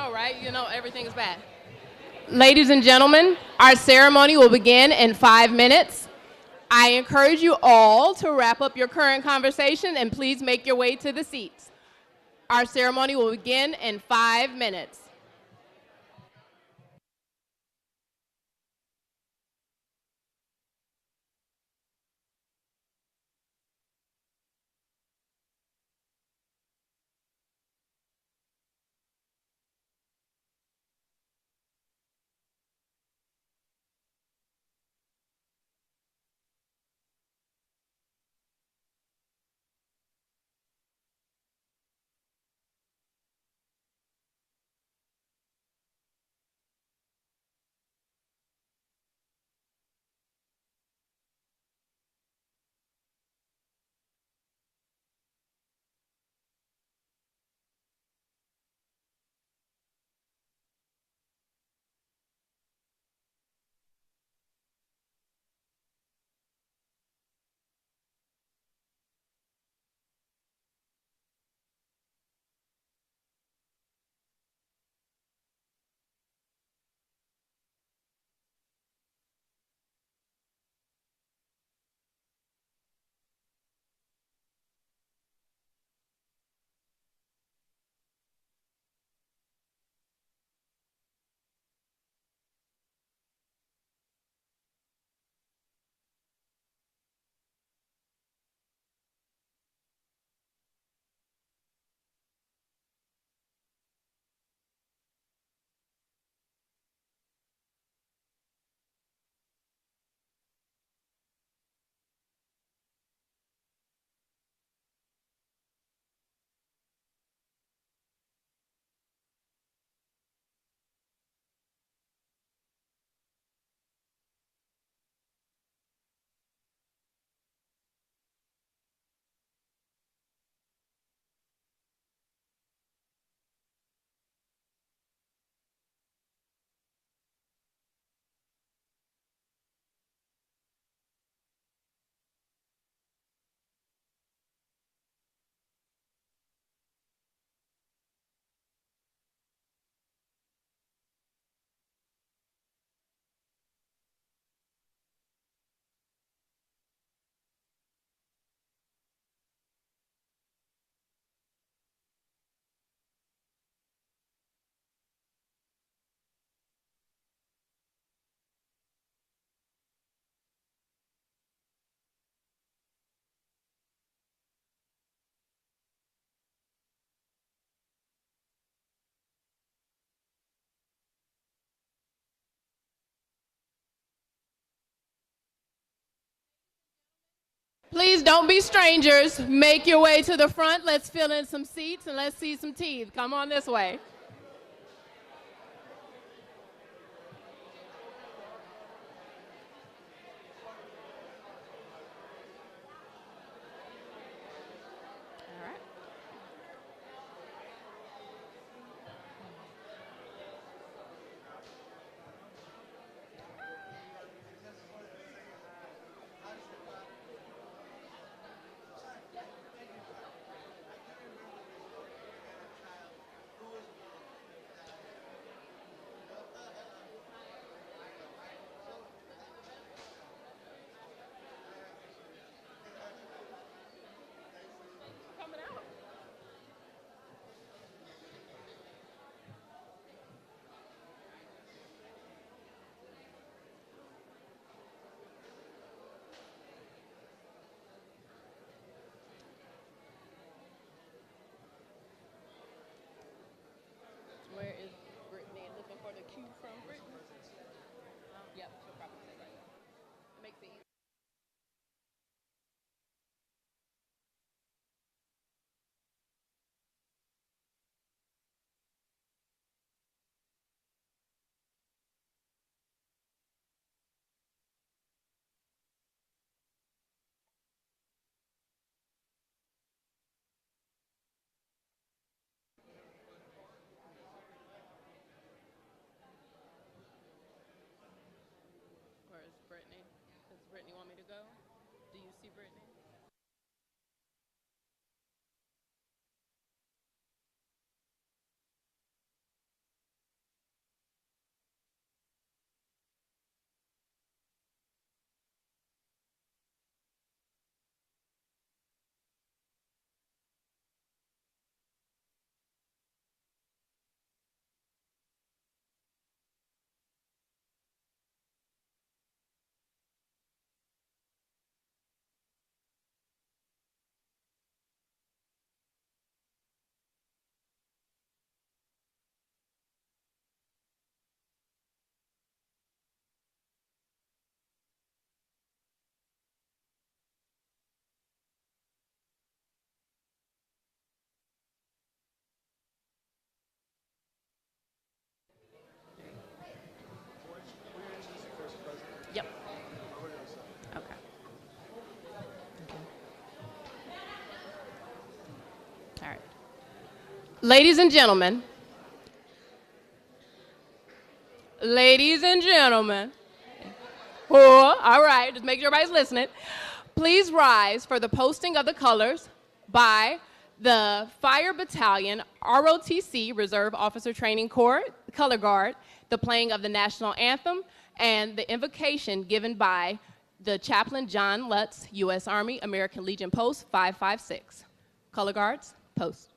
know, right? You know everything is bad. Ladies and gentlemen, our ceremony will begin in 5 minutes. I encourage you all to wrap up your current conversation and please make your way to the seats. Our ceremony will begin in 5 minutes. Please don't be strangers. Make your way to the front. Let's fill in some seats and let's see some teeth. Come on this way. All right. Coming out. Where is Brittany? Looking for the cue from Brittany. Yep, she'll probably say right there. It makes it easy. Where is Brittany? Does Brittany want me to go? Do you see Brittany? Ladies and gentlemen, ladies and gentlemen, all right, just make sure everybody's listening. Please rise for the posting of the colors by the Fire Battalion ROTC Reserve Officer Training Corps Color Guard, the playing of the national anthem, and the invocation given by the Chaplain John Lutz, U.S. Army, American Legion Post 556. Color Guards, post.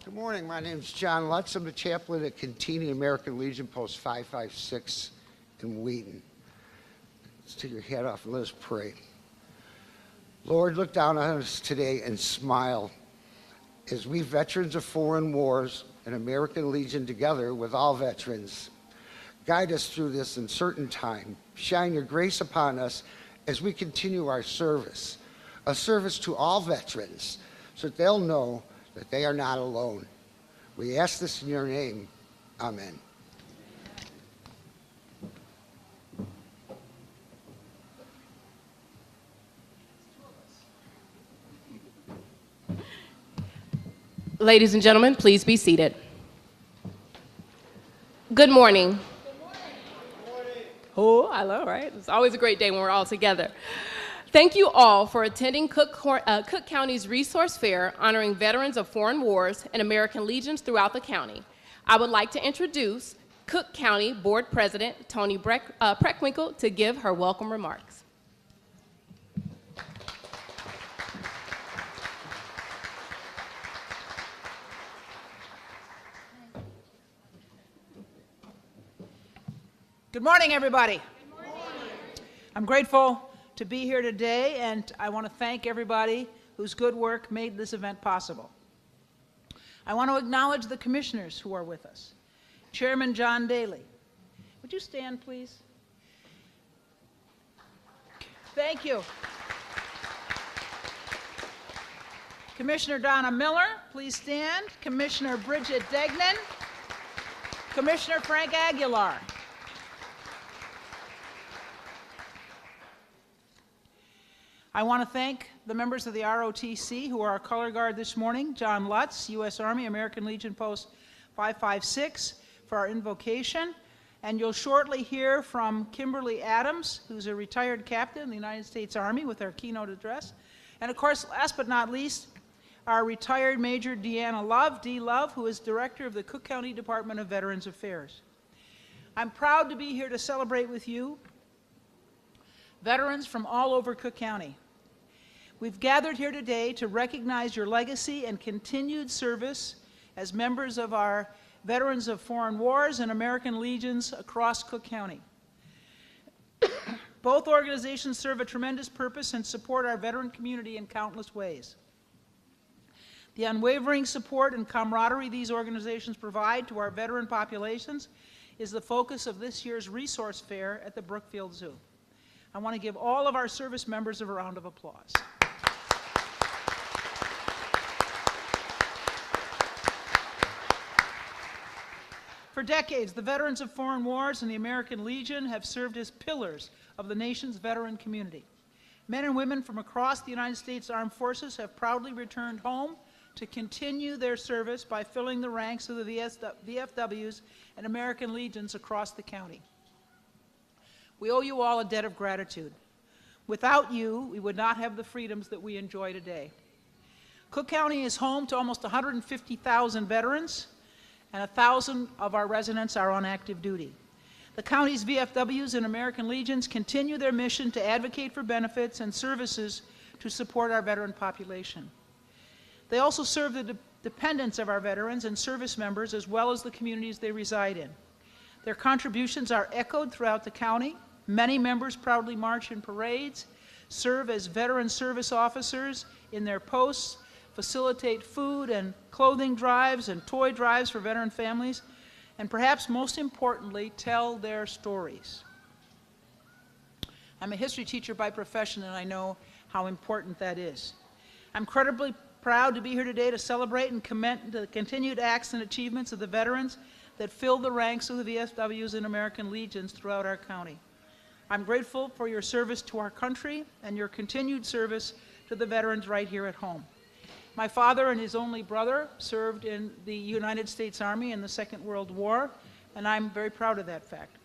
Good morning. My name is John Lutz. I'm the chaplain at Cantini American Legion Post 556 in Wheaton. Let's take your hat off and let us pray. Lord, look down on us today and smile as we veterans of foreign wars and American Legion together with all veterans. Guide us through this uncertain time. Shine your grace upon us as we continue our service, a service to all veterans so that they'll know that they are not alone. We ask this in your name. Amen. Ladies and gentlemen, please be seated. Good morning. Oh, I know, right? It's always a great day when we're all together. Thank you all for attending Cook County's Resource Fair honoring veterans of foreign wars and American Legions throughout the county. I would like to introduce Cook County Board President Toni Preckwinkle to give her welcome remarks. Good morning, everybody. Good morning. I'm grateful to be here today, and I want to thank everybody whose good work made this event possible. I want to acknowledge the commissioners who are with us. Chairman John Daly. Would you stand, please? Thank you. Commissioner Donna Miller, please stand. Commissioner Bridget Degnan. Commissioner Frank Aguilar. I want to thank the members of the ROTC who are our color guard this morning, John Lutz, U.S. Army, American Legion Post 556, for our invocation. And you'll shortly hear from Kimberly Adams, who's a retired captain in the United States Army, with our keynote address. And of course, last but not least, our retired Major Deanna Love, D. Love, who is Director of the Cook County Department of Veterans Affairs. I'm proud to be here to celebrate with you veterans from all over Cook County. We've gathered here today to recognize your legacy and continued service as members of our Veterans of Foreign Wars and American Legions across Cook County. Both organizations serve a tremendous purpose and support our veteran community in countless ways. The unwavering support and camaraderie these organizations provide to our veteran populations is the focus of this year's Resource Fair at the Brookfield Zoo. I want to give all of our service members a round of applause. For decades, the Veterans of Foreign Wars and the American Legion have served as pillars of the nation's veteran community. Men and women from across the United States Armed Forces have proudly returned home to continue their service by filling the ranks of the VFWs and American Legions across the county. We owe you all a debt of gratitude. Without you, we would not have the freedoms that we enjoy today. Cook County is home to almost 150,000 veterans, and 1,000 of our residents are on active duty. The county's VFWs and American Legions continue their mission to advocate for benefits and services to support our veteran population. They also serve the dependents of our veterans and service members, as well as the communities they reside in. Their contributions are echoed throughout the county. Many members proudly march in parades, serve as veteran service officers in their posts, facilitate food and clothing drives and toy drives for veteran families, and perhaps most importantly, tell their stories. I'm a history teacher by profession, and I know how important that is. I'm incredibly proud to be here today to celebrate and commend the continued acts and achievements of the veterans that fill the ranks of the VFWs and American Legions throughout our county. I'm grateful for your service to our country and your continued service to the veterans right here at home. My father and his only brother served in the United States Army in the Second World War, and I'm very proud of that fact.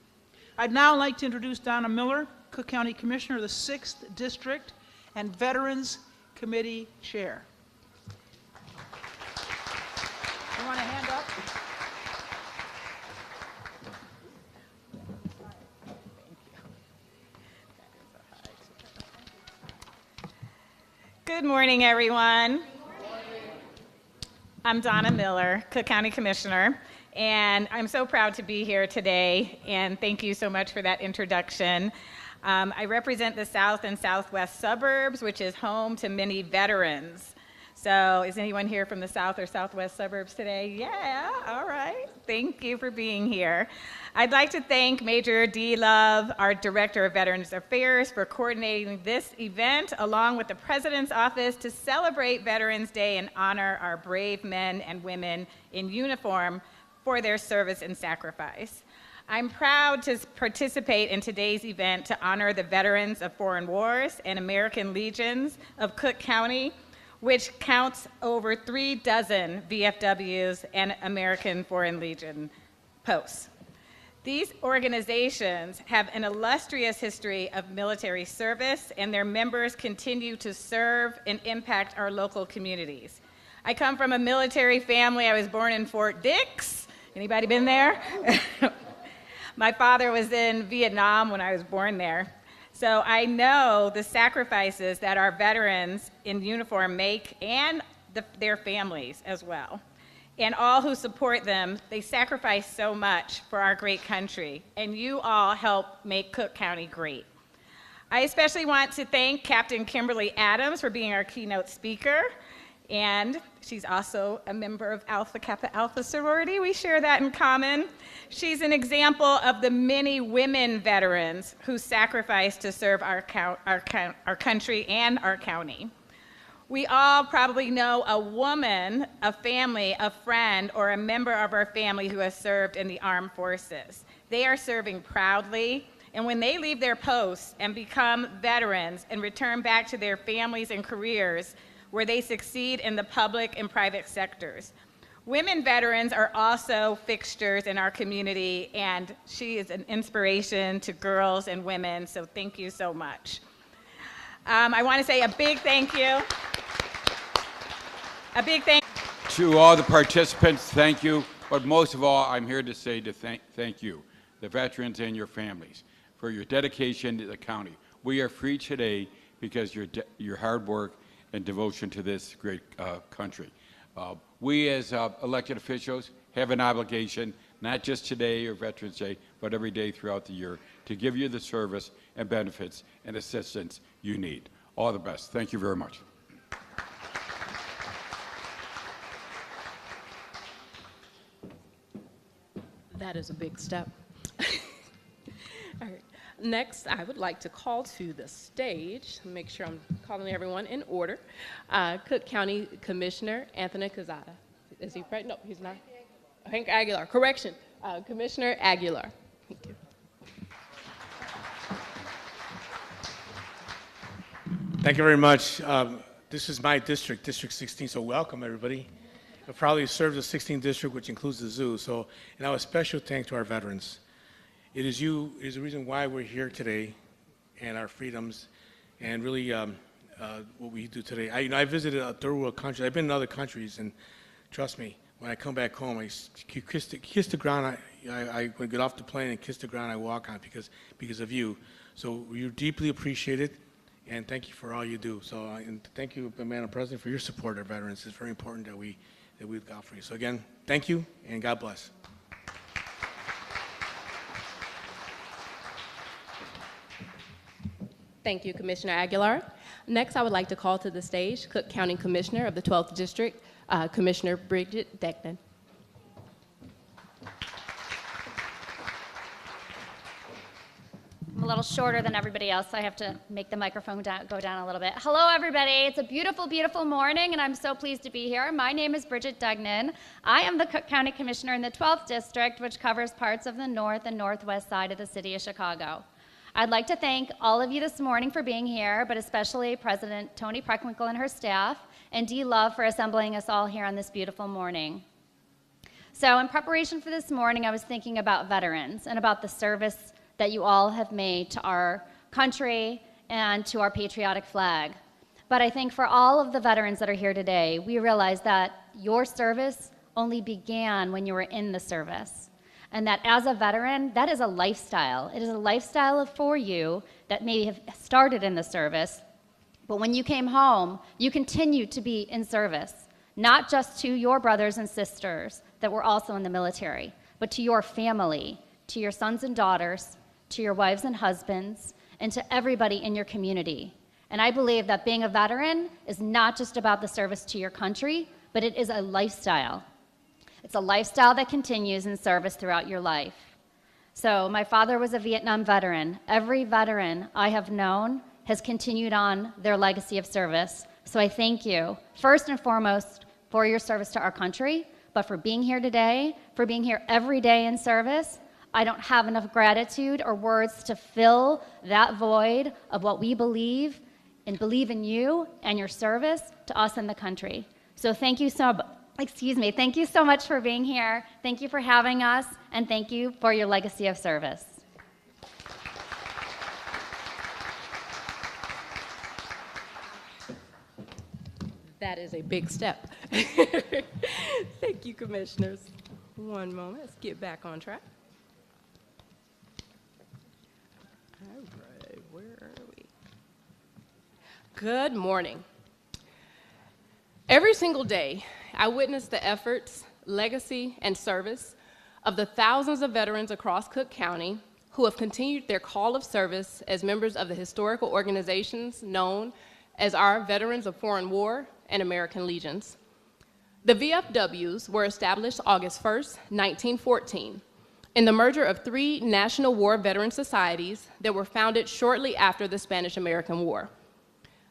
I'd now like to introduce Donna Miller, Cook County Commissioner of the 6th District and Veterans Committee Chair. You want a hand up? Good morning, everyone. I'm Donna Miller, Cook County Commissioner, and I'm so proud to be here today, and thank you so much for that introduction. I represent the south and southwest suburbs, which is home to many veterans. So is anyone here from the south or southwest suburbs today? Yeah, all right. Thank you for being here. I'd like to thank Major D. Love, our Director of Veterans Affairs, for coordinating this event along with the President's Office to celebrate Veterans Day and honor our brave men and women in uniform for their service and sacrifice. I'm proud to participate in today's event to honor the veterans of foreign wars and American Legions of Cook County. which counts over 36 VFWs and American Foreign Legion posts. These organizations have an illustrious history of military service, and their members continue to serve and impact our local communities. I come from a military family. I was born in Fort Dix. Anybody been there? My father was in Vietnam when I was born there. So I know the sacrifices that our veterans in uniform make, and their families as well. And all who support them, they sacrifice so much for our great country, and you all help make Cook County great. I especially want to thank Captain Kimberly Adams for being our keynote speaker, and she's also a member of Alpha Kappa Alpha sorority. We share that in common. She's an example of the many women veterans who sacrifice to serve our country and our county. We all probably know a woman, a family, a friend, or a member of our family who has served in the armed forces. They are serving proudly, and when they leave their posts and become veterans and return back to their families and careers, where they succeed in the public and private sectors. Women veterans are also fixtures in our community, and she is an inspiration to girls and women, so thank you so much. I want to say a big thank you. To all the participants, thank you. But most of all, I'm here to say thank you, the veterans and your families, for your dedication to the county. We are free today because your hard work and devotion to this great country. We as elected officials have an obligation, not just today or Veterans Day, but every day throughout the year, to give you the service and benefits and assistance you need. All the best. Thank you very much. That is a big step. All right. Next, I would like to call to the stage, make sure I'm calling everyone in order, Cook County Commissioner Anthony Quezada. Is he right? No, he's not. Hank Aguilar. Correction. Commissioner Aguilar. Thank you. Thank you very much. This is my district, District 16, so welcome everybody. I probably served the 16th district, which includes the zoo, so, and a special thanks to our veterans. It is you, it is the reason why we're here today, and our freedoms, and really what we do today. I visited a third world country. I've been in other countries, and trust me, when I come back home, I kiss the ground. I get off the plane and kiss the ground I walk on because of you. So you're deeply appreciated, and thank you for all you do. So and thank you, Madam President, for your support of veterans. It's very important that we've got for you. So again, thank you, and God bless. Thank you, Commissioner Aguilar. Next, I would like to call to the stage Cook County Commissioner of the 12th District, Commissioner Bridget Degnan. I'm a little shorter than everybody else, so I have to make the microphone go down a little bit. Hello, everybody. It's a beautiful, beautiful morning, and I'm so pleased to be here. My name is Bridget Degnan. I am the Cook County Commissioner in the 12th District, which covers parts of the north and northwest side of the city of Chicago. I'd like to thank all of you this morning for being here, but especially President Toni Preckwinkle and her staff, and Dee Love for assembling us all here on this beautiful morning. So in preparation for this morning, I was thinking about veterans and about the service that you all have made to our country and to our patriotic flag. But I think for all of the veterans that are here today, we realize that your service only began when you were in the service. And that as a veteran, that is a lifestyle. It is a lifestyle for you that may have started in the service, but when you came home, you continued to be in service, not just to your brothers and sisters that were also in the military, but to your family, to your sons and daughters, to your wives and husbands, and to everybody in your community. And I believe that being a veteran is not just about the service to your country, but it is a lifestyle. It's a lifestyle that continues in service throughout your life. So my father was a Vietnam veteran. Every veteran I have known has continued on their legacy of service. So I thank you, first and foremost, for your service to our country, but for being here today, for being here every day in service. I don't have enough gratitude or words to fill that void of what we believe and believe in you and your service to us and the country. So thank you so much for being here. Thank you for having us, and thank you for your legacy of service. That is a big step. Thank you, commissioners. One moment, let's get back on track. All right, where are we? Good morning. Every single day, I witness the efforts, legacy, and service of the thousands of veterans across Cook County who have continued their call of service as members of the historical organizations known as our Veterans of Foreign War and American Legions. The VFWs were established August 1st, 1914, in the merger of 3 National War Veteran Societies that were founded shortly after the Spanish-American War.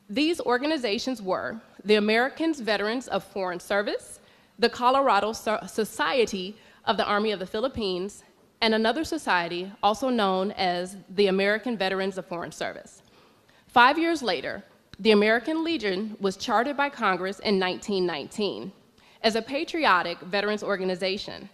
These organizations were the American Veterans of Foreign Service, the Colorado Society of the Army of the Philippines, and another society also known as the American Veterans of Foreign Service. 5 years later, the American Legion was chartered by Congress in 1919 as a patriotic veterans organization.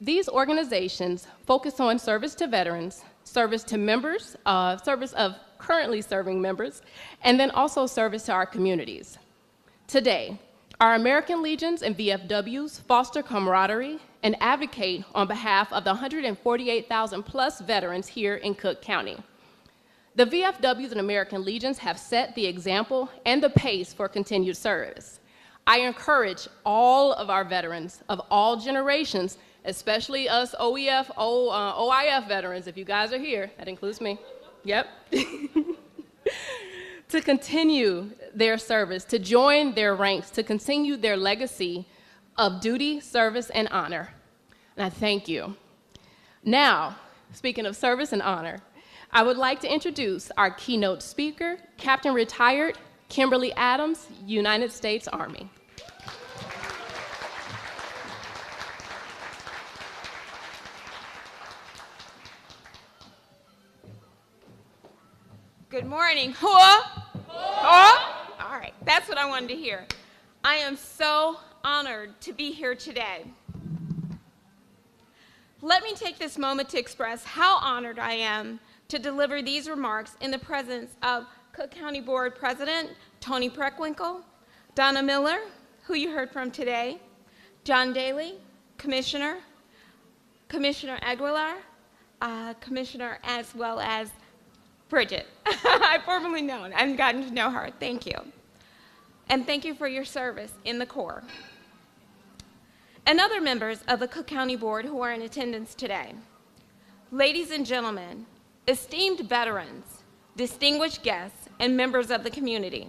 These organizations focus on service to veterans, service to members, service of currently serving members, and then also service to our communities. Today, our American Legions and VFWs foster camaraderie and advocate on behalf of the 148,000 plus veterans here in Cook County. The VFWs and American Legions have set the example and the pace for continued service. I encourage all of our veterans of all generations, especially us OIF veterans, if you guys are here, that includes me, yep, to continue their service, to join their ranks, to continue their legacy of duty, service, and honor. And I thank you. Now, speaking of service and honor, I would like to introduce our keynote speaker, Captain Retired Kimberly Adams, United States Army. Good morning. Hoa? Hoa? All right, that's what I wanted to hear. I am so honored to be here today. Let me take this moment to express how honored I am to deliver these remarks in the presence of Cook County Board President Tony Preckwinkle, Donna Miller, who you heard from today, John Daly, Commissioner Aguilar, Commissioner, as well as Bridget, I've formerly known and gotten to know her. Thank you. And thank you for your service in the Corps. And other members of the Cook County Board who are in attendance today. Ladies and gentlemen, esteemed veterans, distinguished guests, and members of the community,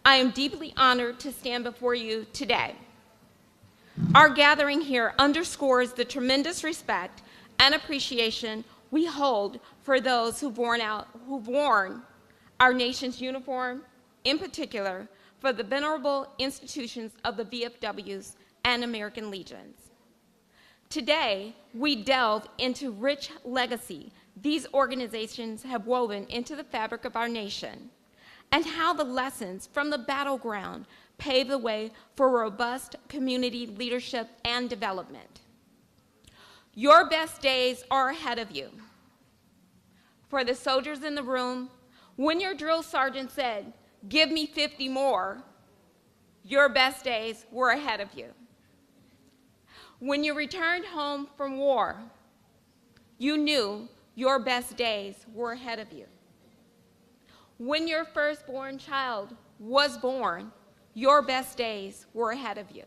I am deeply honored to stand before you today. Our gathering here underscores the tremendous respect and appreciation we hold for those who've worn our nation's uniform, in particular for the venerable institutions of the VFWs and American Legions. Today, we delve into rich legacy these organizations have woven into the fabric of our nation, and how the lessons from the battleground pave the way for robust community leadership and development. Your best days are ahead of you. For the soldiers in the room, when your drill sergeant said, "Give me 50 more," your best days were ahead of you. When you returned home from war, you knew your best days were ahead of you. When your firstborn child was born, your best days were ahead of you.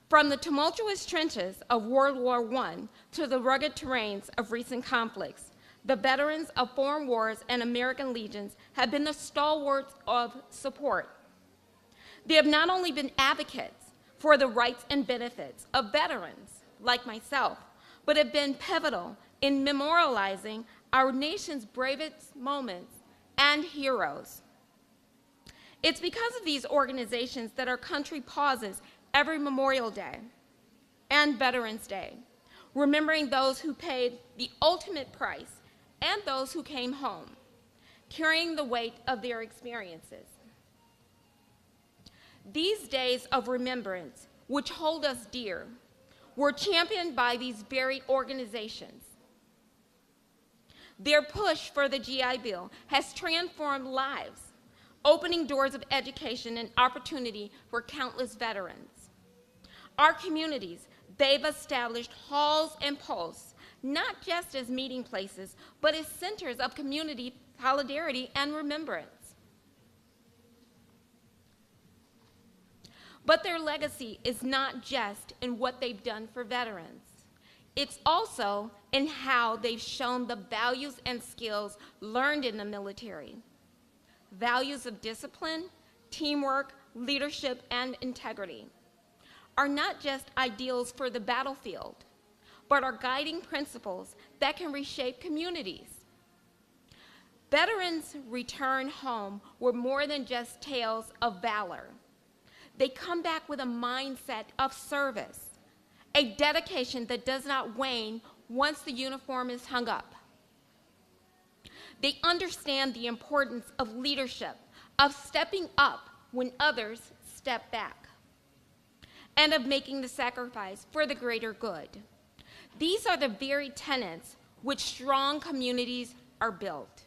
From the tumultuous trenches of World War I to the rugged terrains of recent conflicts, the veterans of foreign wars and American Legions have been the stalwarts of support. They have not only been advocates for the rights and benefits of veterans like myself, but have been pivotal in memorializing our nation's bravest moments and heroes. It's because of these organizations that our country pauses every Memorial Day and Veterans Day, remembering those who paid the ultimate price and those who came home, carrying the weight of their experiences. These days of remembrance, which hold us dear, were championed by these very organizations. Their push for the GI Bill has transformed lives, opening doors of education and opportunity for countless veterans. Our communities, they've established halls and posts, not just as meeting places, but as centers of community solidarity and remembrance. But their legacy is not just in what they've done for veterans. It's also in how they've shown the values and skills learned in the military. Values of discipline, teamwork, leadership, and integrity are not just ideals for the battlefield, but are guiding principles that can reshape communities. Veterans return home with more than just tales of valor. They come back with a mindset of service, a dedication that does not wane once the uniform is hung up. They understand the importance of leadership, of stepping up when others step back, and of making the sacrifice for the greater good. These are the very tenets which strong communities are built.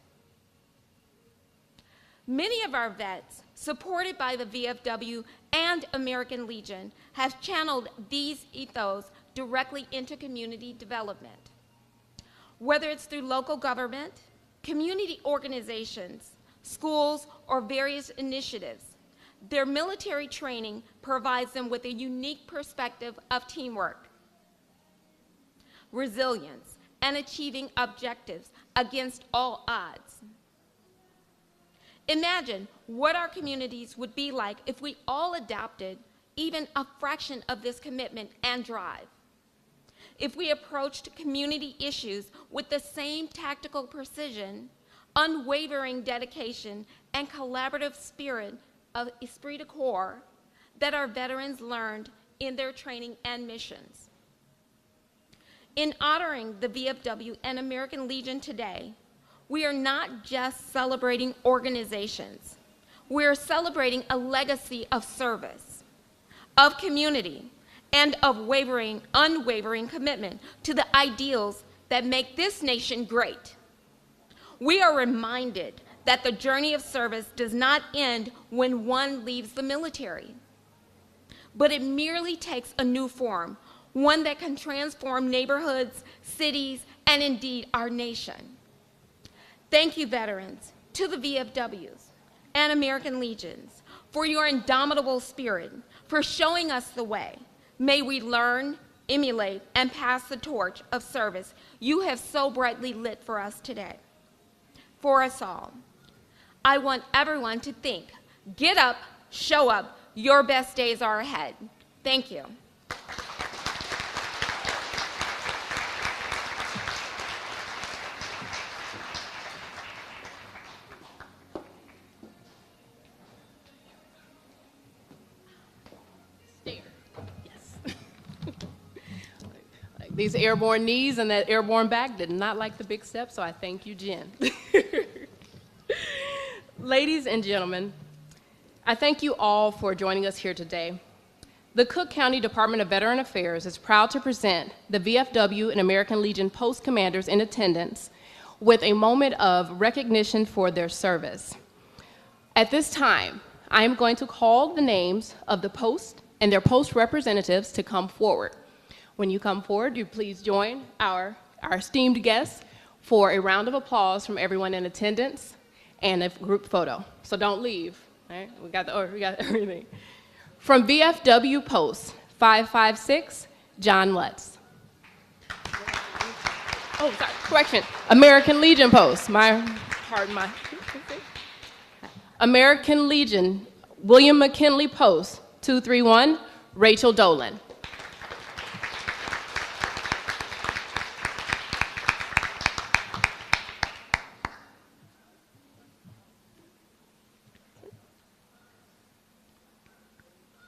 Many of our vets, supported by the VFW and American Legion, have channeled these ethos directly into community development. Whether it's through local government, community organizations, schools, or various initiatives, their military training provides them with a unique perspective of teamwork, resilience, and achieving objectives against all odds. Imagine what our communities would be like if we all adopted even a fraction of this commitment and drive. If we approached community issues with the same tactical precision, unwavering dedication, and collaborative spirit of esprit de corps that our veterans learned in their training and missions. In honoring the VFW and American Legion today, we are not just celebrating organizations. We are celebrating a legacy of service, of community, and of unwavering commitment to the ideals that make this nation great. We are reminded that the journey of service does not end when one leaves the military, but it merely takes a new form, one that can transform neighborhoods, cities, and indeed our nation. Thank you, veterans, to the VFWs and American Legions for your indomitable spirit, for showing us the way. May we learn, emulate, and pass the torch of service you have so brightly lit for us today. For us all, I want everyone to think, get up, show up, your best days are ahead. Thank you. These airborne knees and that airborne back did not like the big step, so I thank you, Jen. Ladies and gentlemen, I thank you all for joining us here today. The Cook County Department of Veteran Affairs is proud to present the VFW and American Legion post commanders in attendance with a moment of recognition for their service. At this time, I am going to call the names of the post and their post representatives to come forward. When you come forward, you please join our esteemed guests for a round of applause from everyone in attendance and a group photo. So don't leave. All right? We got everything. From VFW Post 556, John Lutz. Oh, sorry, correction. American Legion Post. American Legion, William McKinley Post 231, Rachel Dolan.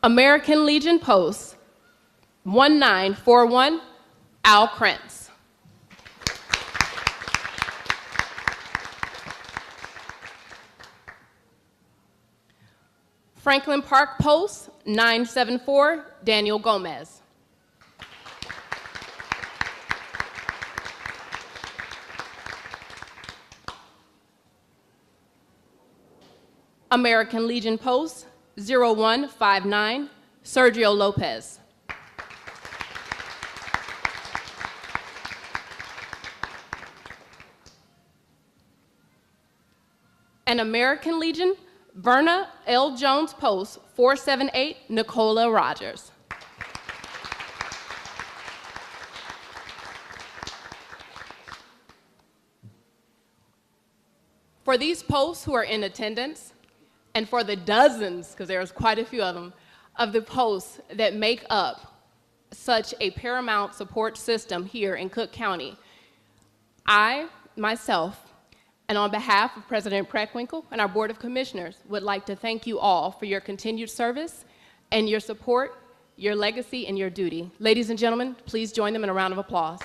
American Legion Post 1941, Al Krentz. Franklin Park Post 974, Daniel Gomez. American Legion Post 0159, Sergio Lopez. And American Legion, Verna L. Jones Post 478, Nicola Rogers. For these posts who are in attendance, and for the dozens, because there's quite a few of them, of the posts that make up such a paramount support system here in Cook County, I, myself, and on behalf of President Preckwinkle and our Board of Commissioners, would like to thank you all for your continued service and your support, your legacy, and your duty. Ladies and gentlemen, please join them in a round of applause.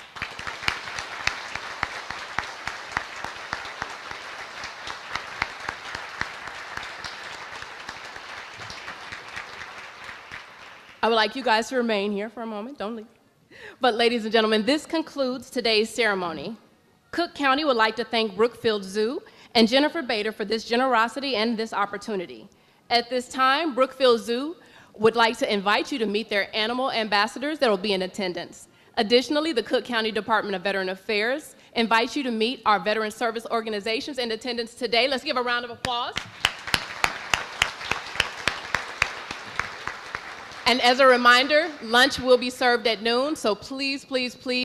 I would like you guys to remain here for a moment, don't leave. But ladies and gentlemen, this concludes today's ceremony. Cook County would like to thank Brookfield Zoo and Jennifer Bader for this generosity and this opportunity. At this time, Brookfield Zoo would like to invite you to meet their animal ambassadors that will be in attendance. Additionally, the Cook County Department of Veteran Affairs invites you to meet our veteran service organizations in attendance today. Let's give a round of applause. And as a reminder, lunch will be served at noon, so please, please, please,